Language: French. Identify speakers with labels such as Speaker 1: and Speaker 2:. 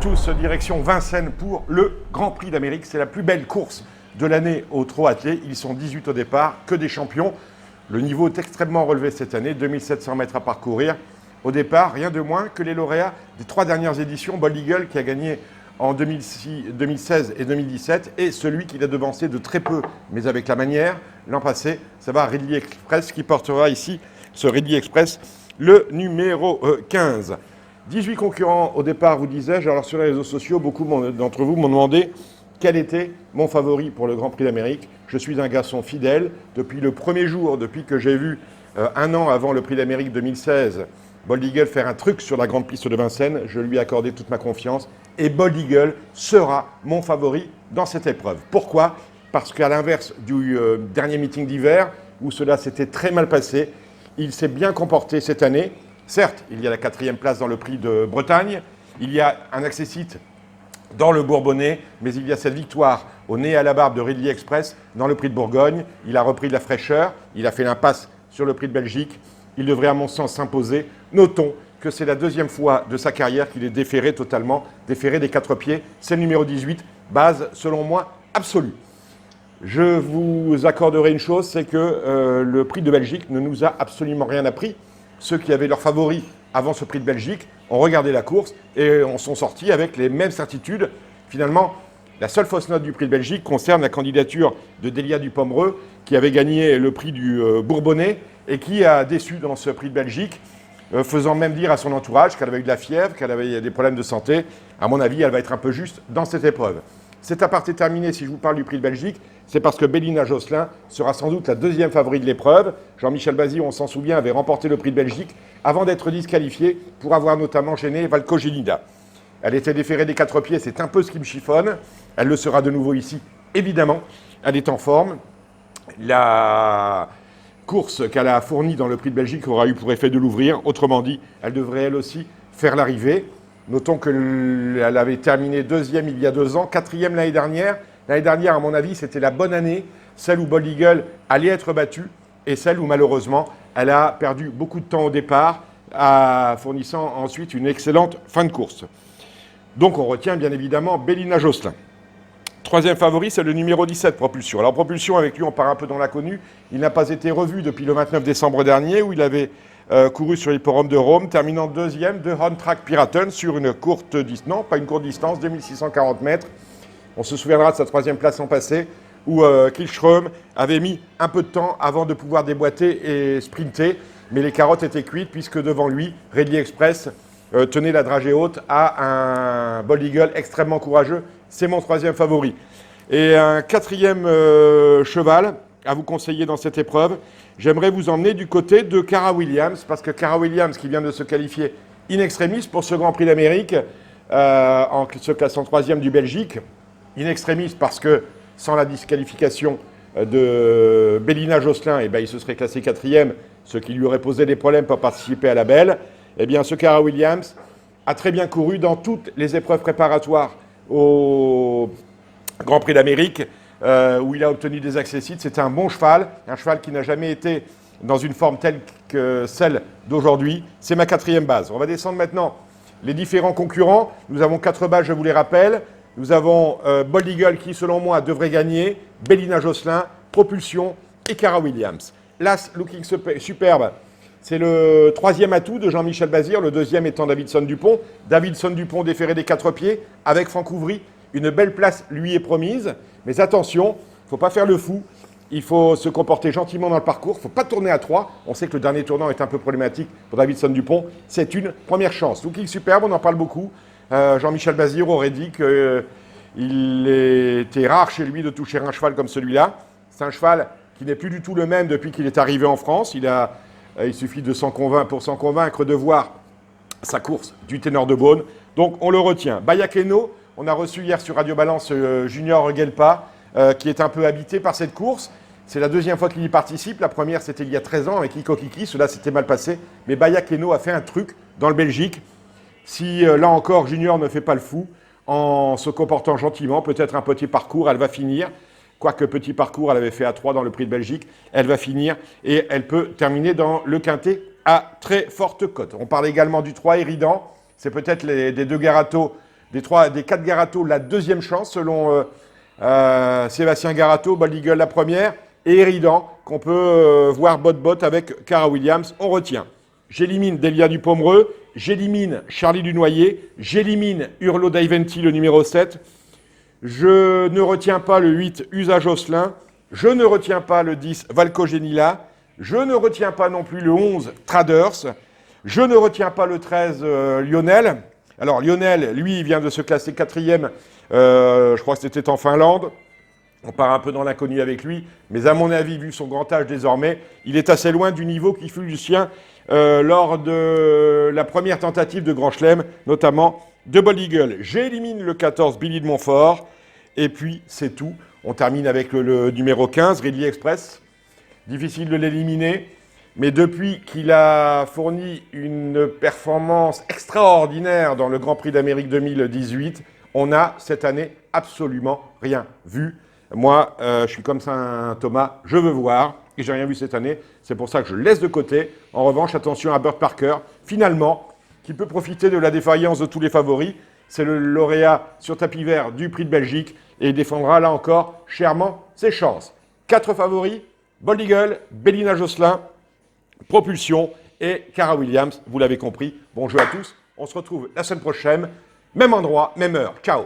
Speaker 1: tous direction Vincennes pour le Grand Prix d'Amérique. C'est la plus belle course de l'année au trot attelé. Ils sont 18 au départ, que des champions. Le niveau est extrêmement relevé cette année, 2700 mètres à parcourir. Au départ, rien de moins que les lauréats des 3 dernières éditions, Bold Eagle qui a gagné en 2016 et 2017, et celui qui l'a devancé de très peu, mais avec la manière, l'an passé, ça va Ridley Express qui portera ici, ce Ridley Express, le numéro 15. 18 concurrents au départ, vous disais-je. Alors sur les réseaux sociaux, beaucoup d'entre vous m'ont demandé quel était mon favori pour le Grand Prix d'Amérique. Je suis un garçon fidèle. Depuis le premier jour, depuis que j'ai vu un an avant le Prix d'Amérique 2016, Bold Eagle faire un truc sur la grande piste de Vincennes, je lui ai accordé toute ma confiance. Et Bold Eagle sera mon favori dans cette épreuve. Pourquoi ? Parce qu'à l'inverse du dernier meeting d'hiver, où cela s'était très mal passé, il s'est bien comporté cette année. Certes, il y a la 4e place dans le Prix de Bretagne, il y a un accessite dans le Bourbonnais, mais il y a cette victoire au nez à la barbe de Ridley Express dans le Prix de Bourgogne. Il a repris de la fraîcheur, il a fait l'impasse sur le Prix de Belgique. Il devrait à mon sens s'imposer. Notons que c'est la 2e fois de sa carrière qu'il est déféré totalement, déféré des 4 pieds. C'est le numéro 18, base selon moi absolue. Je vous accorderai une chose, c'est que le Prix de Belgique ne nous a absolument rien appris. Ceux qui avaient leurs favoris avant ce Prix de Belgique ont regardé la course et en sont sortis avec les mêmes certitudes. Finalement, la seule fausse note du Prix de Belgique concerne la candidature de Delia Dupomereux, qui avait gagné le Prix du Bourbonnais et qui a déçu dans ce Prix de Belgique, faisant même dire à son entourage qu'elle avait eu de la fièvre, qu'elle avait des problèmes de santé. À mon avis, elle va être un peu juste dans cette épreuve. Cet aparté terminé, si je vous parle du Prix de Belgique, c'est parce que Bélina Josselin sera sans doute la 2e favorite de l'épreuve. Jean-Michel Bazir, on s'en souvient, avait remporté le Prix de Belgique avant d'être disqualifié pour avoir notamment gêné Valco Gelida. Elle était déférée des 4 pieds, c'est un peu ce qui me chiffonne. Elle le sera de nouveau ici, évidemment. Elle est en forme. La course qu'elle a fournie dans le Prix de Belgique aura eu pour effet de l'ouvrir. Autrement dit, elle devrait elle aussi faire l'arrivée. Notons qu'elle avait terminé 2e il y a 2 ans, 4e l'année dernière. L'année dernière, à mon avis, c'était la bonne année, celle où Bold Eagle allait être battue et celle où, malheureusement, elle a perdu beaucoup de temps au départ, fournissant ensuite une excellente fin de course. Donc, on retient bien évidemment Bélina Josselin. 3e favori, c'est le numéro 17, Propulsion. Alors, Propulsion, avec lui, on part un peu dans l'inconnu. Il n'a pas été revu depuis le 29 décembre dernier, où il avait couru sur l'hipporome de Rome, terminant 2e de On Track Piraten sur une courte distance, non, pas une courte distance, 2640 mètres. On se souviendra de sa 3e place l'an passé, où Kihlström avait mis un peu de temps avant de pouvoir déboîter et sprinter, mais les carottes étaient cuites puisque devant lui, Ridley Express tenait la dragée haute à un Bold Eagle extrêmement courageux. C'est mon 3e favori. Et un 4e cheval à vous conseiller dans cette épreuve, j'aimerais vous emmener du côté de Cara Williams, parce que Cara Williams, qui vient de se qualifier in extremis pour ce Grand Prix d'Amérique, en se classant 3e du Belgique, in extremis parce que sans la disqualification de Bélina Josselin, il se serait classé 4e, ce qui lui aurait posé des problèmes pour participer à la belle. Eh bien, ce Cara Williams a très bien couru dans toutes les épreuves préparatoires au Grand Prix d'Amérique, où il a obtenu des accessites. C'était un bon cheval, un cheval qui n'a jamais été dans une forme telle que celle d'aujourd'hui. C'est ma 4e base. On va descendre maintenant les différents concurrents. Nous avons 4 bases, je vous les rappelle. Nous avons Bold Eagle qui, selon moi, devrait gagner, Bélina Josselin, Propulsion et Cara Williams. L'As Looking Superbe, c'est le 3e atout de Jean-Michel Bazir, le 2e étant Davidson Dupont. Davidson Dupont déféré des 4 pieds avec Franck Ouvry. Une belle place lui est promise, mais attention, il ne faut pas faire le fou. Il faut se comporter gentiment dans le parcours. Il ne faut pas tourner à 3. On sait que le dernier tournant est un peu problématique pour Davidson Dupont. C'est une première chance. Looking Superbe, on en parle beaucoup. Jean-Michel Bazir aurait dit qu'il était rare chez lui de toucher un cheval comme celui-là. C'est un cheval qui n'est plus du tout le même depuis qu'il est arrivé en France. Il suffit de s'en convaincre de voir sa course du ténor de Beaune. Donc on le retient. Bayakeno, on a reçu hier sur Radio Balance Junior Gelpa, qui est un peu habité par cette course. C'est la 2e fois qu'il y participe. La première, c'était il y a 13 ans avec Iko Kiki. Cela s'était mal passé. Mais Bayakeno a fait un truc dans le Belgique. Si, là encore, Junior ne fait pas le fou, en se comportant gentiment, peut-être un petit parcours, elle va finir. Quoique petit parcours, elle avait fait à 3 dans le Prix de Belgique, elle va finir et elle peut terminer dans le quintet à très forte cote. On parle également du 3 Eridan. C'est peut-être des 2 Garato Des 4 Garato, la deuxième chance selon Sébastien Garato, Bold Eagle la première, et Eridan, qu'on peut voir bot avec Cara Williams. On retient. J'élimine Delia Dupomereux, j'élimine Charlie Dunoyer, j'élimine Hurlo Daiventi, le numéro 7. Je ne retiens pas le 8 Usa Josselin, je ne retiens pas le 10 Valco Genila, je ne retiens pas non plus le 11 Traders, je ne retiens pas le 13 Lionel. Alors Lionel, lui, il vient de se classer 4e, je crois que c'était en Finlande. On part un peu dans l'inconnu avec lui, mais à mon avis, vu son grand âge désormais, il est assez loin du niveau qui fut le sien lors de la première tentative de Grand Chelem, notamment de Bold Eagle. J'élimine le 14 Billy de Montfort, et puis c'est tout. On termine avec le numéro 15, Ridley Express. Difficile de l'éliminer, mais depuis qu'il a fourni une performance extraordinaire dans le Grand Prix d'Amérique 2018, on n'a cette année absolument rien vu. Moi, je suis comme ça, Thomas, je veux voir, et j'ai rien vu cette année. C'est pour ça que je laisse de côté. En revanche, attention à Burt Parker, finalement, qui peut profiter de la défaillance de tous les favoris. C'est le lauréat sur tapis vert du Prix de Belgique, et il défendra là encore chèrement ses chances. 4 favoris, Bold Eagle, Bélina Josselin, Propulsion et Cara Williams. Vous l'avez compris. Bon jeu à tous. On se retrouve la semaine prochaine. Même endroit, même heure. Ciao.